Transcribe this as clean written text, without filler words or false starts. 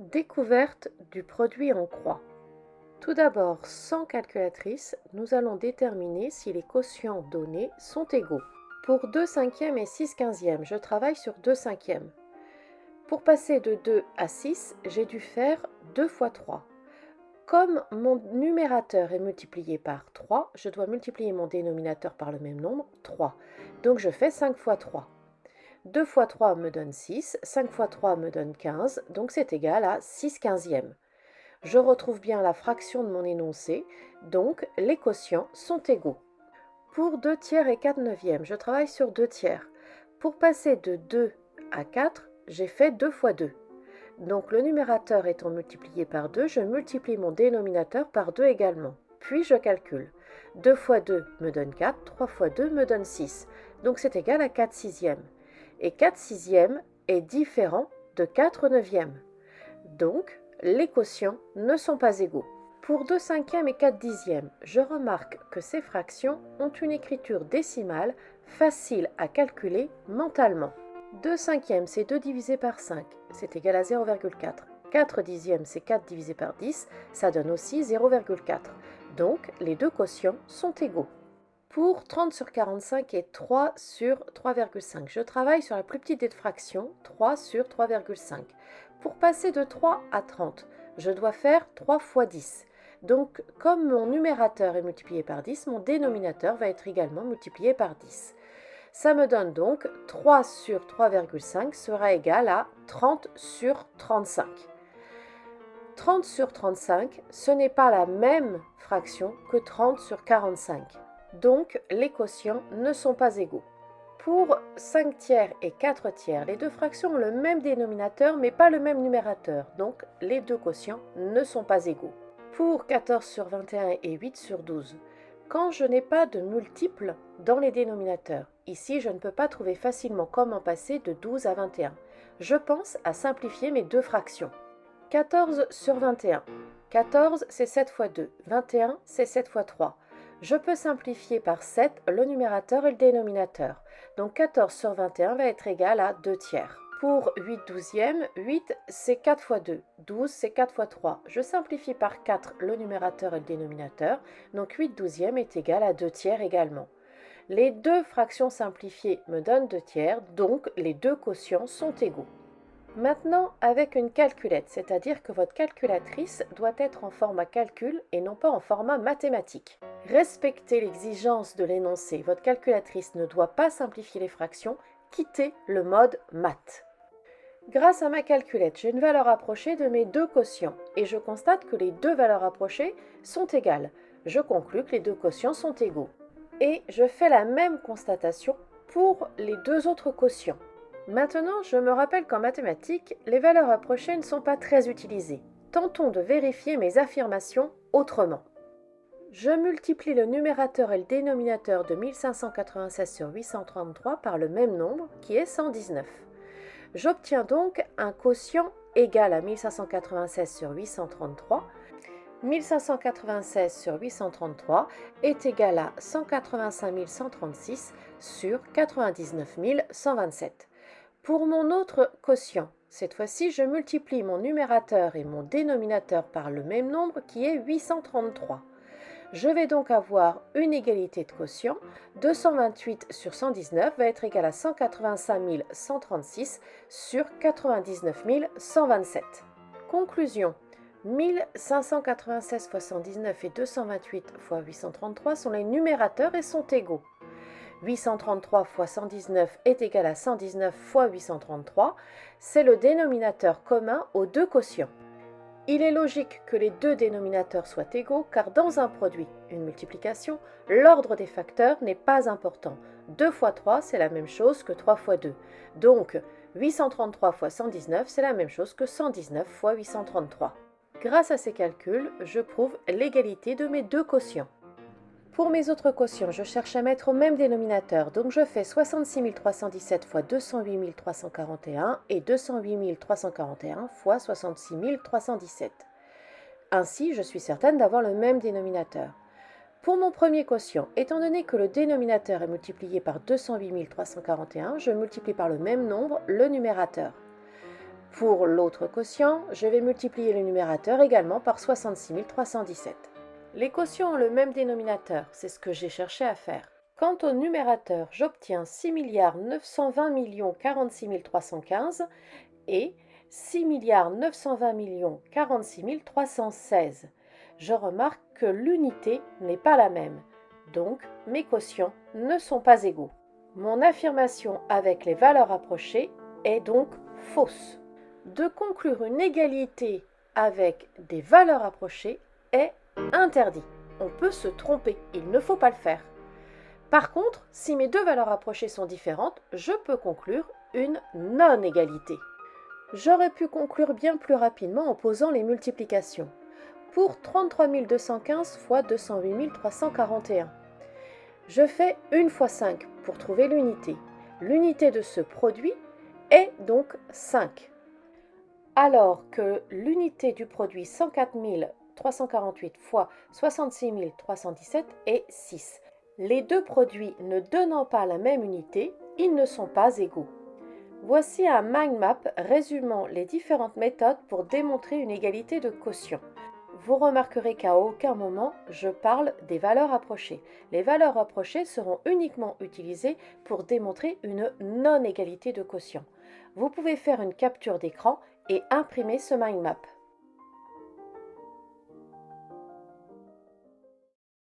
Découverte du produit en croix. Tout d'abord, sans calculatrice, nous allons déterminer si les quotients donnés sont égaux. Pour 2 cinquièmes et 6 quinzièmes, je travaille sur 2 cinquièmes. Pour passer de 2 à 6, j'ai dû faire 2 fois 3. Comme mon numérateur est multiplié par 3, je dois multiplier mon dénominateur par le même nombre, 3. Donc je fais 5 fois 3. 2 fois 3 me donne 6, 5 fois 3 me donne 15, donc c'est égal à 6 quinzièmes. Je retrouve bien la fraction de mon énoncé, donc les quotients sont égaux. Pour 2 tiers et 4 neuvièmes, je travaille sur 2 tiers. Pour passer de 2 à 4, j'ai fait 2 fois 2. Donc le numérateur étant multiplié par 2, je multiplie mon dénominateur par 2 également. Puis je calcule. 2 fois 2 me donne 4, 3 fois 2 me donne 6. Donc c'est égal à 4 sixièmes. Et 4 sixièmes est différent de 4 neuvièmes. Donc, les quotients ne sont pas égaux. Pour 2 cinquièmes et 4 dixièmes, je remarque que ces fractions ont une écriture décimale facile à calculer mentalement. 2 cinquièmes, c'est 2 divisé par 5, c'est égal à 0,4. 4 dixièmes, c'est 4 divisé par 10, ça donne aussi 0,4. Donc, les deux quotients sont égaux. Pour 30 sur 45 et 3 sur 3,5, je travaille sur la plus petite des fractions, 3 sur 3,5. Pour passer de 3 à 30, je dois faire 3 fois 10. Donc, comme mon numérateur est multiplié par 10, mon dénominateur va être également multiplié par 10. Ça me donne donc 3 sur 3,5 sera égal à 30 sur 35. 30 sur 35, ce n'est pas la même fraction que 30 sur 45. Donc, les quotients ne sont pas égaux. Pour 5 tiers et 4 tiers, les deux fractions ont le même dénominateur mais pas le même numérateur, donc les deux quotients ne sont pas égaux. Pour 14 sur 21 et 8 sur 12, quand je n'ai pas de multiples dans les dénominateurs, ici je ne peux pas trouver facilement comment passer de 12 à 21. Je pense à simplifier mes deux fractions. 14 sur 21. 14, c'est 7 fois 2. 21, c'est 7 fois 3. Je peux simplifier par 7 le numérateur et le dénominateur. Donc 14 sur 21 va être égal à 2 tiers. Pour 8 douzièmes, 8 c'est 4 fois 2. 12 c'est 4 fois 3. Je simplifie par 4 le numérateur et le dénominateur. Donc 8 douzièmes est égal à 2 tiers également. Les deux fractions simplifiées me donnent 2 tiers, donc les deux quotients sont égaux. Maintenant, avec une calculette, c'est-à-dire que votre calculatrice doit être en format calcul et non pas en format mathématique. Respectez l'exigence de l'énoncé. Votre calculatrice ne doit pas simplifier les fractions. Quittez le mode maths. Grâce à ma calculette, j'ai une valeur approchée de mes deux quotients et je constate que les deux valeurs approchées sont égales. Je conclus que les deux quotients sont égaux. Et je fais la même constatation pour les deux autres quotients. Maintenant, je me rappelle qu'en mathématiques, les valeurs approchées ne sont pas très utilisées. Tentons de vérifier mes affirmations autrement. Je multiplie le numérateur et le dénominateur de 1596 sur 833 par le même nombre, qui est 119. J'obtiens donc un quotient égal à 1596 sur 833. 1596 sur 833 est égal à 185 136 sur 99 127. Pour mon autre quotient, cette fois-ci, je multiplie mon numérateur et mon dénominateur par le même nombre qui est 833. Je vais donc avoir une égalité de quotient. 228 sur 119 va être égal à 185 136 sur 99 127. Conclusion. 1596 fois 119 et 228 fois 833 sont les numérateurs et sont égaux. 833 fois 119 est égal à 119 fois 833, c'est le dénominateur commun aux deux quotients. Il est logique que les deux dénominateurs soient égaux car dans un produit, une multiplication, l'ordre des facteurs n'est pas important. 2 fois 3, c'est la même chose que 3 fois 2. Donc, 833 fois 119, c'est la même chose que 119 fois 833. Grâce à ces calculs, je prouve l'égalité de mes deux quotients. Pour mes autres quotients, je cherche à mettre au même dénominateur, donc je fais 66 317 fois 208 341 et 208 341 fois 66 317. Ainsi, je suis certaine d'avoir le même dénominateur. Pour mon premier quotient, étant donné que le dénominateur est multiplié par 208 341, je multiplie par le même nombre le numérateur. Pour l'autre quotient, je vais multiplier le numérateur également par 66 317. Les quotients ont le même dénominateur, c'est ce que j'ai cherché à faire. Quant au numérateur, j'obtiens 6 920 46 315 et 6 920 46 316. Je remarque que l'unité n'est pas la même, donc mes quotients ne sont pas égaux. Mon affirmation avec les valeurs rapprochées est donc fausse. De conclure une égalité avec des valeurs rapprochées est interdit. On peut se tromper, il ne faut pas le faire. Par contre, si mes deux valeurs rapprochées sont différentes, je peux conclure une non-égalité. J'aurais pu conclure bien plus rapidement en posant les multiplications. Pour 33 215 fois 208 341, je fais 1 fois 5 pour trouver l'unité. L'unité de ce produit est donc 5. Alors que l'unité du produit 104 348 fois 66 317 est 6. Les deux produits ne donnant pas la même unité, ils ne sont pas égaux. Voici un mind map résumant les différentes méthodes pour démontrer une égalité de quotient. Vous remarquerez qu'à aucun moment je parle des valeurs rapprochées. Les valeurs rapprochées seront uniquement utilisées pour démontrer une non-égalité de quotient. Vous pouvez faire une capture d'écran et imprimer ce mind map.